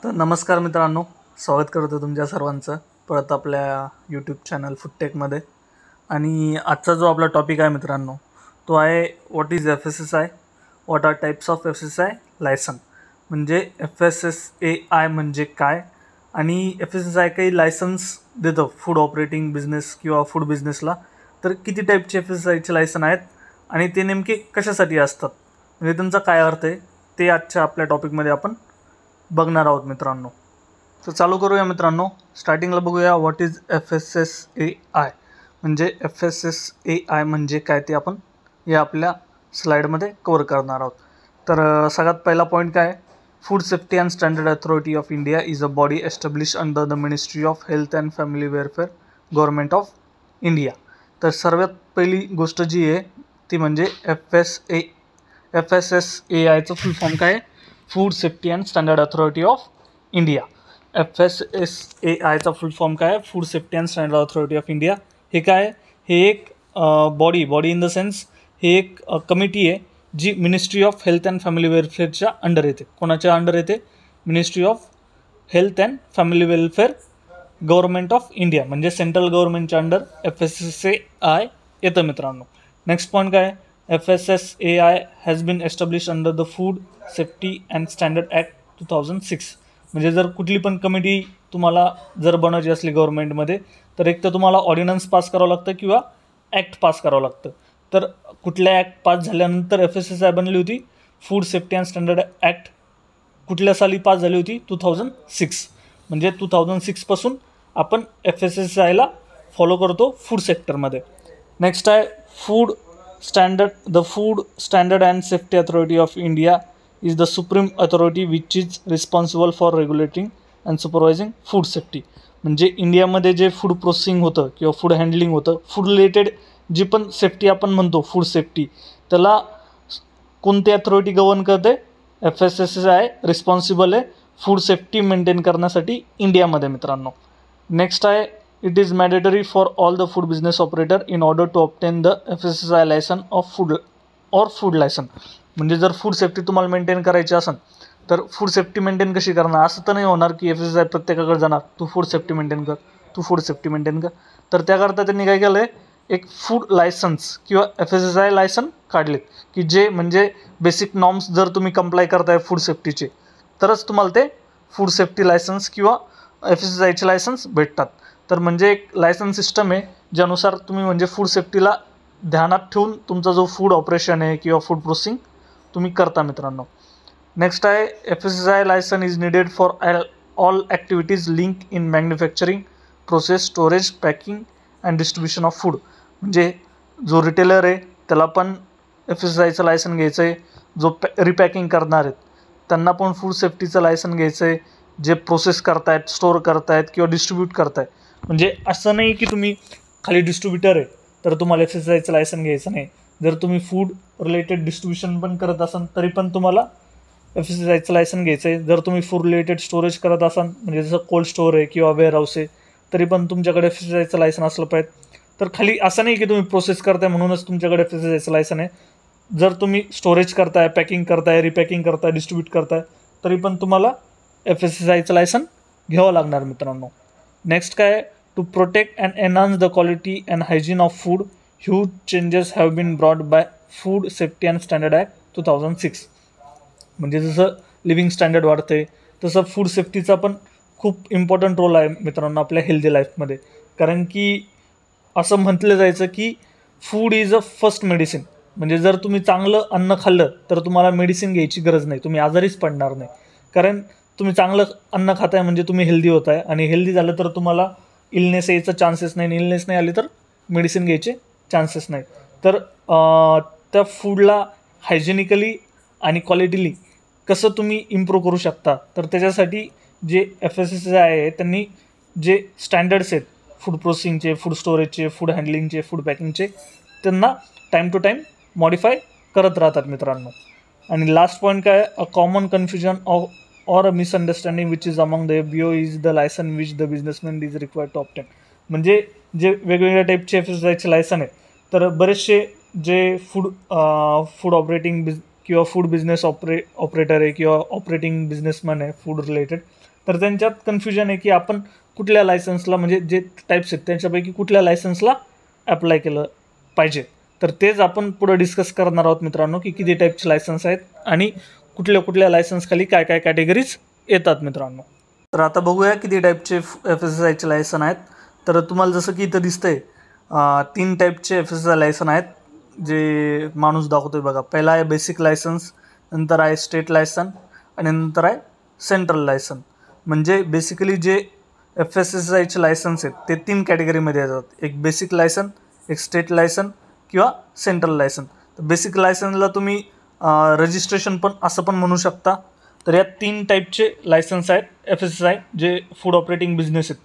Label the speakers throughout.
Speaker 1: तर नमस्कार मित्रांनो, स्वागत करतो तुमच्या सर्वांचं परत आपल्या यूट्यूब चॅनल फूडटेकमध्ये. आणि आजचा जो आपला टॉपिक आहे मित्रांनो, तो आहे what is FSSAI, what are types of FSSAI licence. म्हणजे FSSAI म्हणजे काय आणि FSSAI काही लायसन्स देतं फूड ऑपरेटिंग बिझनेस किंवा फूड बिझनेसला. तर किती टाईपचे FSSAIचे लायसन आहेत आणि ते नेमके कशासाठी असतात, म्हणजे त्यांचा काय अर्थ आहे, ते आजच्या आपल्या टॉपिकमध्ये आपण बघणार आहोत मित्रांनो. तर चालू करूया मित्रांनो. स्टार्टिंगला बघूया व्हॉट इज FSSAI. म्हणजे FSSAI म्हणजे काय ते आपण या आपल्या स्लाईडमध्ये कवर करणार आहोत. तर सगळ्यात पहिला पॉईंट काय, food safety and standard authority of India is a body establish under the ministry of health and family welfare, government of India. तर सर्वात पहिली गोष्ट जी आहे ती म्हणजे FSSAIचं फुल फॉर्म काय, food safety and standard authority of India. FSSAIचा फुल फॉर्म काय, food safety and standard authority of India. हे काय, हे एक बॉडी इन द सेन्स हे एक कमिटी आहे जी ministry of health and family वेलफेअरच्या अंडर येते. कोणाच्या अंडर येते, ministry of health and family welfare, government of India, म्हणजे सेंट्रल गव्हर्नमेंटच्या अंडर FSSAI येतं मित्रांनो. नेक्स्ट पॉईंट काय, FSSAI has been establish under the food safety and standard act 2006. म्हणजे जर कुठली पण कमिटी तुम्हाला जर बनवायची असली गव्हर्नमेंटमध्ये, तर एक तर तुम्हाला ऑर्डिनन्स पास करावं लागतं किंवा ॲक्ट पास करावं लागतं. तर कुठल्या ॲक्ट पास झाल्यानंतर FSSAI बनली होती, food safety and standard act कुठल्या साली पास झाली होती, 2006. म्हणजे 2006पासून आपण FSSAIला फॉलो करतो फूड सेक्टरमध्ये. नेक्स्ट आहे food standard. The food standard and safety authority of India is the supreme authority which is responsible for regulating and supervising food safety. म्हणजे इंडियामध्ये जे फूड प्रोसेसिंग होतं किंवा फूड हँडलिंग होतं, फूड रिलेटेड जी पण safety आपण म्हणतो फूड सेफ्टी, त्याला कोणती अथॉरिटी गव्हर्न करते, FSSAI रिस्पॉन्सिबल आहे फूड सेफ्टी मेंटेन करण्यासाठी इंडियामध्ये मित्रांनो. नेक्स्ट आहे it is mandatory for all the food business operator in order to obtain the FSSAI licence of food or food licence. म्हणजे जर फूड सेफ्टी तुम्हाला maintain करायची असेल तर फूड सेफ्टी मेंटेन कशी करणार, असं तर नाही होणार की FSSAI प्रत्येकाकडे जाणार, तू फूड सेफ्टी मेंटेन कर, तू फूड सेफ्टी मेंटेन कर. तर त्याकरता त्यांनी काय केलं आहे, एक फूड लायसन्स किंवा FSSAI लायसन काढलेत की जे म्हणजे बेसिक नॉर्म्स जर तुम्ही कंप्लाय करताय फूड सेफ्टीचे, तरच तुम्हाला ते फूड सेफ्टी लायसन्स किंवा FSSAIचे लायसन्स भेटतात. तर म्हणजे एक लायसन्स सिस्टम आहे ज्यानुसार तुम्ही म्हणजे फूड सेफ्टीला ध्यानात ठेवून तुमचा जो फूड ऑपरेशन आहे किंवा फूड प्रोसेसिंग तुम्ही करता मित्रांनो. नेक्स्ट आहे FSSAI licence is needed for all activities link in manufacturing process, storage, packing and distribution of food. म्हणजे जो रिटेलर आहे त्याला पण FSSAIचं लायसन घ्यायचं आहे, जो रिपॅकिंग करणार आहेत त्यांना पण फूड सेफ्टीचं लायसन घ्यायचं आहे, जे प्रोसेस करतायत, स्टोअर करतायत किंवा डिस्ट्रीब्यूट करतायत. म्हणजे असं नाही की तुम्ही खाली डिस्ट्रीब्युटर आहे तर तुम्हाला FSSAIचं लायसन घ्यायचं नाही. जर तुम्ही फूड रिलेटेड डिस्ट्रीब्युशन पण करत असाल तरी पण तुम्हाला FSSAIचं लायसन घ्यायचं आहे. जर तुम्ही फूड रिलेटेड स्टोरेज करत असाल, म्हणजे जसं कोल्ड स्टोअर आहे किंवा वेअरहाऊस आहे, तरी पण तुमच्याकडे FSSAIचं लायसन असलं पाहिजे. तर खाली असं नाही की तुम्ही प्रोसेस करताय म्हणूनच तुमच्याकडे FSSAIचं लायसन आहे. जर तुम्ही स्टोरेज करताय, पॅकिंग करताय, रिपॅकिंग करताय, डिस्ट्रीब्यूट करताय, तरी पण तुम्हाला FSSAIचं लायसन घ्यावं लागणार मित्रांनो. नेक्स्ट काय, to protect and enhance the quality and hygiene of food huge changes have been brought by food safety and standard act 2006. म्हणजे जसं लिव्हिंग स्टँडर्ड वाढते तसं फूड सेफ्टीचा पण खूप इम्पॉर्टंट रोल आहे मित्रांनो आपल्या हेल्दी लाईफमध्ये. कारण की असं म्हटलं जायचं की food is a first medicine. म्हणजे जर तुम्ही चांगलं अन्न खाल्लं तर तुम्हाला मेडिसिन घ्यायची गरज नाही, तुम्ही आजारीच पडणार नाही. कारण तुम्ही चांगलं अन्न खाताय म्हणजे तुम्ही हेल्दी होत आहे, आणि हेल्दी झालं तर तुम्हाला इलनेस यायचं चान्सेस नाही, इलनेस नाही आली तर मेडिसिन घ्यायचे चान्सेस नाही. तर त्या फूडला हायजेनिकली आणि क्वालिटीली कसं तुम्ही इम्प्रूव्ह करू शकता, तर त्याच्यासाठी जे FSSAI आहे त्यांनी जे स्टँडर्ड्स आहेत फूड प्रोसेसिंगचे, फूड स्टोरेजचे, फूड हँडलिंगचे, फूड पॅकिंगचे, त्यांना टाईम टू टाईम मॉडिफाय करत राहतात मित्रांनो. आणि लास्ट पॉईंट काय, a common confusion of or a misunderstanding which is among the FBO is the license which the businessman is required to obtain. म्हणजे जे वेगवेगळ्या टाईपचे FSSAIचे लायसन आहेत, तर बरेचसे जे फूड ऑपरेटिंग किंवा फूड बिझनेस ऑपरेटर आहे किंवा ऑपरेटिंग बिझनेसमॅन आहे फूड रिलेटेड, तर त्यांच्यात कन्फ्युजन आहे की आपण कुठल्या लायसन्सला, म्हणजे जे टाईप्स आहेत त्यांच्यापैकी कुठल्या लायसन्सला अप्लाय केलं पाहिजे. तर तेच आपण पुढं डिस्कस करणार आहोत मित्रांनो, की किती टाईपचे लायसन्स आहेत आणि कुठल्या कुठल्या लायसन्सखाली काय काय कॅटेगरीज येतात मित्रांनो. तर आता बघूया किती टाईपचे FSSAIचे लायसन आहेत. तर तुम्हाला जसं की इथं दिसतंय 3 टाईपचे FSSAI लायसन आहेत जे माणूस दाखवतोय बघा. पहिला आहे बेसिक लायसन्स, नंतर आहे स्टेट लायसन आणि नंतर आहे सेंट्रल लायसन. म्हणजे बेसिकली जे FSSAIचे लायसन्स आहेत ते 3 कॅटेगरीमध्ये येतात. एक बेसिक लायसन, एक स्टेट लायसन किंवा सेंट्रल लायसन. तर बेसिक लायसनला तुम्ही रजिस्ट्रेशन पण असं पण म्हणू शकता. तर या 3 टाईपचे लायसन्स आहेत FSSAI जे फूड ऑपरेटिंग बिझनेस आहेत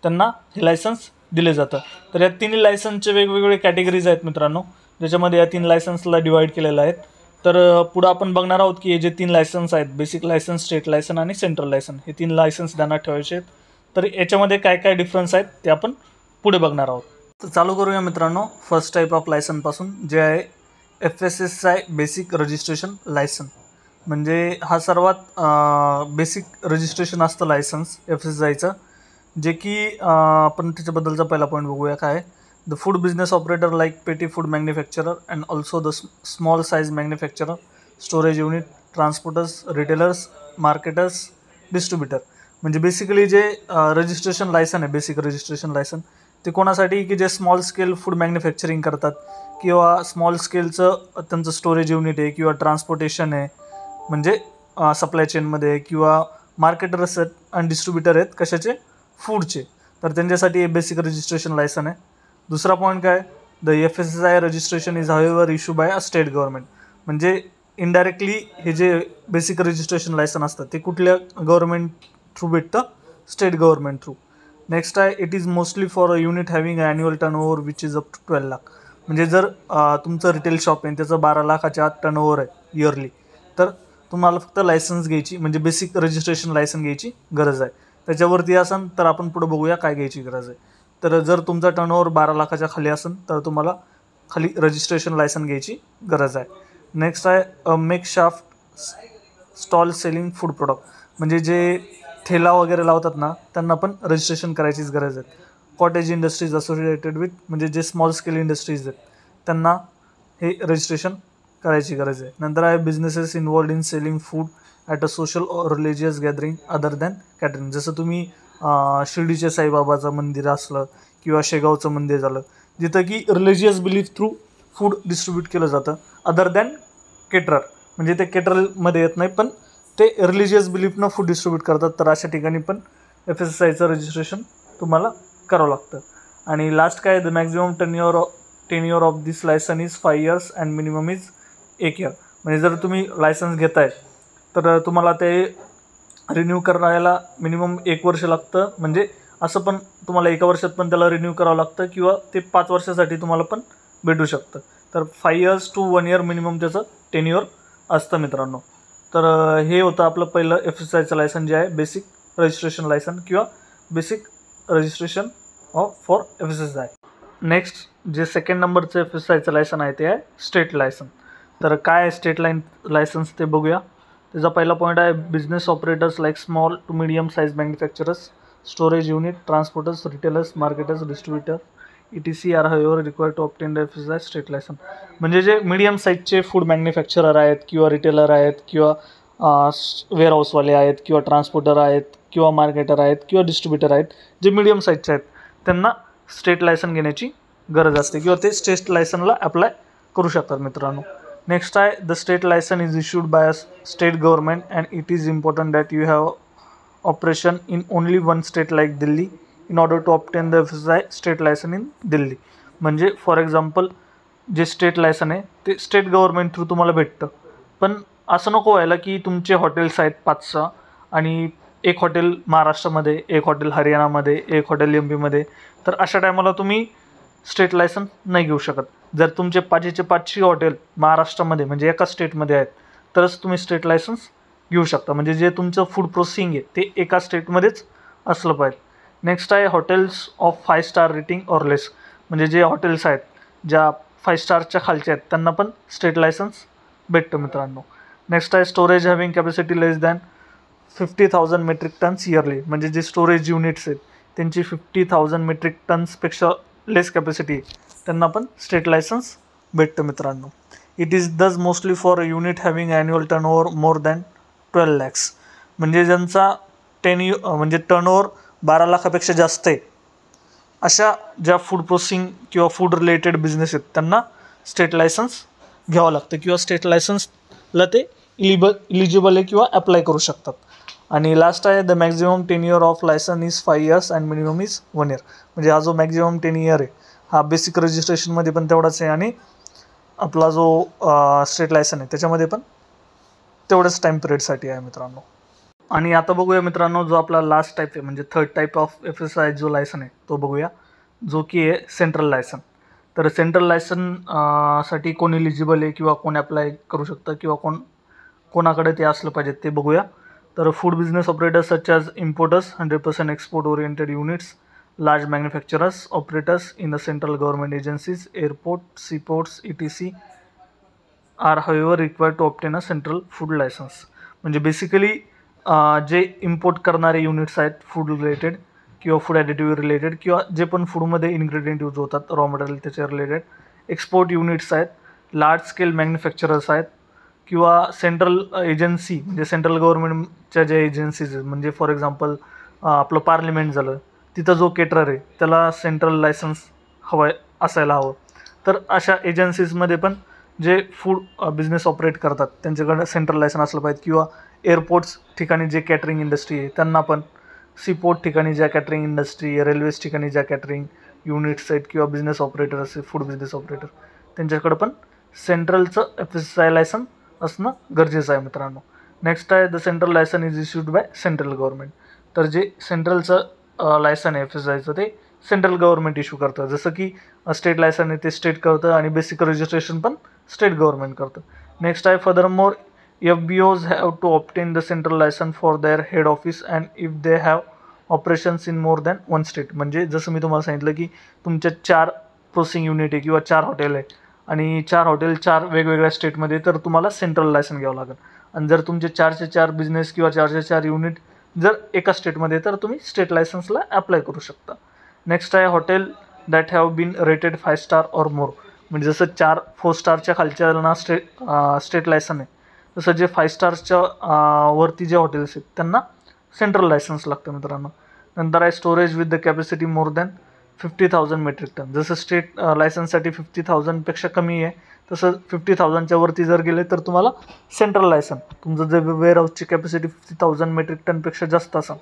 Speaker 1: त्यांना हे लायसन्स दिले जातं. तर या 3 लायसन्सचे वेगवेगळे कॅटेगरीज आहेत मित्रांनो, ज्याच्यामध्ये या 3 लायसन्सला डिवाईड केलेलं आहेत. तर पुढं आपण बघणार आहोत की हे जे 3 लायसन्स आहेत, बेसिक लायसन्स, स्टेट लायसन आणि सेंट्रल लायसन, हे 3 लायसन्स ध्यानात ठेवायचे आहेत. तर याच्यामध्ये काय काय डिफरन्स आहेत ते आपण पुढे बघणार आहोत. तर चालू करूया मित्रांनो फर्स्ट टाईप ऑफ लायसनपासून, जे आहे FSSAI बेसिक रजिस्ट्रेशन लायसन. म्हणजे हा सर्वात बेसिक रजिस्ट्रेशन असतं लायसन्स FSSAIचं, जे की आपण त्याच्याबद्दलचा पहिला पॉईंट बघूया काय आहे. The food business operator like petty food manufacturer and also the small size manufacturer, storage unit, transporters, retailers, marketers, distributor. म्हणजे बेसिकली जे रजिस्ट्रेशन लायसन आहे, बेसिक रजिस्ट्रेशन लायसन, ते कोणासाठी की जे स्मॉल स्केल फूड मॅन्युफॅक्चरिंग करतात किंवा स्मॉल स्केलचं त्यांचं स्टोरेज युनिट आहे किंवा ट्रान्सपोर्टेशन आहे, म्हणजे सप्लाय चेनमध्ये, किंवा मार्केटर्स आहेत आणि डिस्ट्रीब्युटर आहेत कशाचे, फूडचे. तर त्यांच्यासाठी हे बेसिक रजिस्ट्रेशन लायसन आहे. दुसरा पॉईंट काय, the FSSAI registration is however issue by a state government. म्हणजे इनडायरेक्टली हे जे बेसिक रजिस्ट्रेशन लायसन असतं ते कुठल्या गव्हर्नमेंट थ्रू भेटतं, स्टेट गव्हर्नमेंट थ्रू. नेक्स्ट आहे, it is mostly for a unit having annual turnover which is up to 12 lakh. म्हणजे जर तुमचं रिटेल शॉप आहे त्याचं 12 लाखाच्या आत टर्नओव्हर आहे इयरली, तर तुम्हाला फक्त लायसन्स घ्यायची, म्हणजे बेसिक रजिस्ट्रेशन लायसन घ्यायची गरज आहे. त्याच्यावरती असेल तर आपण पुढे बघूया काय घ्यायची गरज आहे. तर जर तुमचा टर्नओव्हर 12 लाखाच्या खाली असेल तर तुम्हाला खाली रजिस्ट्रेशन लायसन घ्यायची गरज आहे. नेक्स्ट आहे मेकशाफ्ट स्टॉल सेलिंग फूड प्रोडक्ट. म्हणजे जे ठेला वगैरे लावतात ना त्यांना पण रजिस्ट्रेशन करायचीच गरज आहे. कॉटेज इंडस्ट्रीज असोसिएटेड विथ, म्हणजे जे स्मॉल स्केल इंडस्ट्रीज आहेत त्यांना हे रजिस्ट्रेशन करायची गरज आहे. नंतर आहे businesses involved in selling food at a social or religious gathering other than catering. जसं तुम्ही शिर्डीचे साईबाबाचं मंदिर असलं किंवा शेगावचं मंदिर झालं, जिथं की religious belief through food distribute केलं जातं अदर दॅन केटरर. म्हणजे ते केटरलमध्ये येत नाही पण ते रिलिजियस बिलीफनं फूड डिस्ट्रीब्यूट करतात. तर अशा ठिकाणी पण FSSAIचं रजिस्ट्रेशन तुम्हाला करावं लागतं. आणि लास्ट काय, the maximum tenure of this licence is 5 years and minimum is 1 year. म्हणजे जर तुम्ही लायसन्स घेताय तर तुम्हाला ते रिन्यू करायला मिनिमम 1 वर्ष लागतं. म्हणजे असं पण तुम्हाला 1 वर्षात पण त्याला रिन्यू करावं लागतं किंवा ते 5 वर्षासाठी तुम्हाला पण भेटू शकतं. तर 5 years to 1 year मिनिमम त्याचं टेन्युअर असतं मित्रांनो. तर हे होतं आपलं पहिलं FSSAIचं लायसन जे आहे बेसिक रजिस्ट्रेशन लायसन किंवा basic registration for FSSAI. Next जे सेकंड नंबरचं FSSAIचं लायसन आहे ते आहे स्टेट लायसन. तर काय आहे स्टेट लायसन्स ते बघूया. त्याचा पहिला पॉईंट आहे, business operators like small to medium size manufacturers, storage unit, transporters, retailers, marketers, distributor ETC are however required to obtain the FSSAI state licence. म्हणजे जे मिडियम साईजचे फूड मॅन्युफॅक्चरर आहेत किंवा रिटेलर आहेत किंवा वेअरहाऊसवाले आहेत किंवा ट्रान्सपोर्टर आहेत किंवा मार्केटर आहेत किंवा डिस्ट्रीब्युटर आहेत, जे मिडियम साईजचे आहेत त्यांना स्टेट लायसन घेण्याची गरज असते किंवा ते स्टेट लायसनला अप्लाय करू शकतात मित्रांनो. नेक्स्ट आहे, the state licence is issued by a state government and it is important that you have operation in only one state like Delhi in order to obtain the FSSAI state licence in Delhi. म्हणजे for example जे state licence आहे ते state government through तुम्हाला भेटतं. पण असं नको व्हायला की तुमचे हॉटेल्स आहेत 5-6 आणि एक हॉटेल महाराष्ट्रामध्ये, एक हॉटेल हरियाणामध्ये, एक हॉटेल MP मध्ये. तर अशा टायमाला तुम्ही स्टेट लायसन नाही घेऊ शकत. जर तुमचे 5चे 5 हॉटेल महाराष्ट्रामध्ये म्हणजे एका स्टेटमध्ये आहेत तरच तुम्ही स्टेट लायसन्स घेऊ शकता. म्हणजे जे तुमचं फूड प्रोसेसिंग आहे ते एका स्टेटमध्येच असलं पाहिजे. नेक्स्ट आहे hotels of 5 star rating or less. म्हणजे जे हॉटेल्स आहेत ज्या 5 स्टारच्या खालच्या आहेत त्यांना पण स्टेट लायसन्स भेटतं मित्रांनो. नेक्स्ट आहे स्टोरेज हॅव्हिंग कॅपॅसिटी लेस दॅन 50,000 मेट्रिक टन्स इयरली, म्हणजे जे स्टोरेज युनिट्स आहेत त्यांची 50,000 मेट्रिक टन्सपेक्षा लेस कॅपॅसिटी आहे त्यांना पण स्टेट लायसन्स भेटतं मित्रांनो. इट इज दज mostly for a unit having annual turnover more than 12 lakhs, म्हणजे ज्यांचा म्हणजे टर्नओव्हर 12 लाखापेक्षा जास्त आहे अशा ज्या फूड प्रोसेसिंग किंवा फूड रिलेटेड बिझनेस आहेत त्यांना स्टेट लायसन्स घ्यावं लागतं किंवा स्टेट लायसन्सला ते इलिजिबल आहे किंवा अप्लाय करू शकतात. आणि लास्ट आहे the maximum tenure of licence is 5 years and minimum is 1 year. म्हणजे हा जो मॅक्झिमम टेन्युअर आहे हा बेसिक रजिस्ट्रेशनमध्ये पण तेवढाच आहे आणि आपला जो स्टेट लायसन आहे त्याच्यामध्ये पण तेवढंच टाईम पिरियडसाठी आहे मित्रांनो. आणि आता बघूया मित्रांनो जो आपला लास्ट टाईप आहे म्हणजे थर्ड टाईप ऑफ FSI जो लायसन आहे तो बघूया, जो की आहे सेंट्रल लायसन. तर सेंट्रल लायसन साठी कोण इलिजिबल आहे किंवा कोण अप्लाय करू शकतं किंवा कोणाकडे ते असलं पाहिजे ते बघूया. तर food business operators such as importers, 100% export oriented units, large manufacturers, operators in the central government agencies, airport, seaports, ETC are however required to obtain a central food licence. म्हणजे बेसिकली जे इम्पोर्ट करणारे युनिट्स आहेत food related किंवा food additive related किंवा जे पण फूडमध्ये इन्ग्रेडियंट यूज होतात रॉ मटेरियल त्याच्या रिलेटेड, एक्सपोर्ट युनिट्स आहेत, लार्ज स्केल मॅन्युफॅक्चरर्स आहेत किंवा सेंट्रल एजन्सी म्हणजे सेंट्रल गव्हर्नमेंटच्या ज्या एजन्सीज आहेत, म्हणजे फॉर एक्झाम्पल आपलं पार्लिमेंट झालं तिथं जो केटरर आहे त्याला सेंट्रल लायसन्स हवं असायला हवं. तर अशा एजन्सीजमध्ये पण जे फूड बिझनेस ऑपरेट करतात त्यांच्याकडं सेंट्रल लायसन असलं पाहिजे किंवा एअरपोर्ट्स ठिकाणी जे कॅटरिंग इंडस्ट्री आहे त्यांना पण, सीपोर्ट ठिकाणी ज्या कॅटरिंग इंडस्ट्री आहे, रेल्वेज ठिकाणी ज्या कॅटरिंग युनिट्स आहेत किंवा बिझनेस ऑपरेटर असेल फूड बिझनेस ऑपरेटर त्यांच्याकडं पण सेंट्रलचं FSI लायसन असणं गरजेचं आहे मित्रांनो. नेक्स्ट आहे the central licence is issued by central government. तर जे सेंट्रलचं लायसन आहे FSIचं ते सेंट्रल गव्हर्नमेंट इश्यू करतं, जसं की स्टेट लायसन आहे ते स्टेट करतं आणि बेसिक रजिस्ट्रेशन पण स्टेट गव्हर्नमेंट करतं. नेक्स्ट आहे further more FBOs have to obtain the central license for their head office and if they have operations in more than one state. म्हणजे जसं मी तुम्हाला सांगितलं की तुमच्या 4 प्रोसेसिंग युनिट आहे किंवा 4 हॉटेल आहे आणि 4 हॉटेल 4 वेगवेगळ्या स्टेटमध्ये, तर तुम्हाला सेंट्रल लायसन घ्यावं लागेल. आणि जर तुमचे 4चे 4 बिझनेस किंवा 4चे 4 युनिट जर एका स्टेटमध्ये तर तुम्ही स्टेट लायसन्सला अप्लाय करू शकता. नेक्स्ट आहे hotel that have been rated 5 star or more. म्हणजे जसं 4 स्टारच्या खालच्याना स्टेट लायसन आहे तसं जे 5 स्टार्सच्या वरती जे हॉटेल्स आहेत त्यांना सेंट्रल लायसन्स लागतं मित्रांनो. नंतर आहे storage with the capacity more than 50,000 metric tonne. जसं स्टेट लायसन्ससाठी 50,000पेक्षा कमी आहे तसं 50,000च्या वरती जर गेले तर तुम्हाला सेंट्रल लायसन, तुमचं जे वेअरहाऊसची कॅपॅसिटी 50,000 मेट्रिक टनपेक्षा जास्त असेल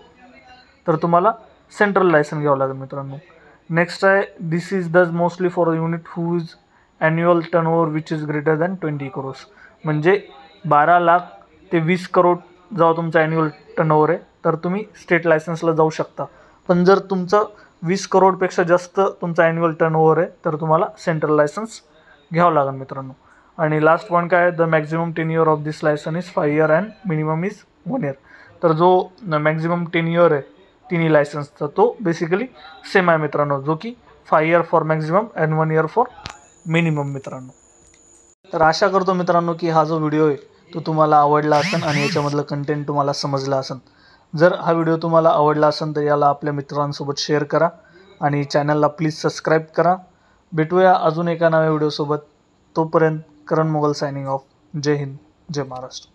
Speaker 1: तर तुम्हाला सेंट्रल लायसन घ्यावं लागेल मित्रांनो. नेक्स्ट आहे this is the mostly for a unit who is annual turnover which is greater than 20 crores. म्हणजे 12 लाख ते 20 करोड जेव्हा तुमचं ॲन्युअल टर्नओव्हर आहे तर तुम्ही स्टेट लायसन्सला जाऊ शकता. पण जर तुमचं 20 करोडपेक्षा जास्त तुमचं ॲन्युअल टर्नओव्हर आहे तर तुम्हाला सेंट्रल लायसन्स घ्यावं लागेल मित्रांनो. आणि लास्ट पॉईंट काय आहे the maximum tenure of this licence is 5 years and minimum is 1 year. तर जो मॅक्झिमम टेन्युअर आहे तिन्ही लायसन्सचा तो बेसिकली सेम आहे मित्रांनो, जो की 5 years for maximum and 1 year for minimum मित्रांनो. तर आशा करतो मित्रांनो की हा जो व्हिडिओ आहे तो तुम्हाला आवडला असेल आणि याच्यामधलं कंटेंट तुम्हाला समजलं असेल. जर हा व्हिडिओ तुम्हाला आवडला असेल तर याला आपल्या मित्रांसोबत शेअर करा आणि चॅनलला प्लीज सबस्क्राईब करा. भेटूया अजून एका नव्या व्हिडिओसोबत. तोपर्यंत करण मोगल सायनिंग ऑफ. जय हिंद, जय महाराष्ट्र.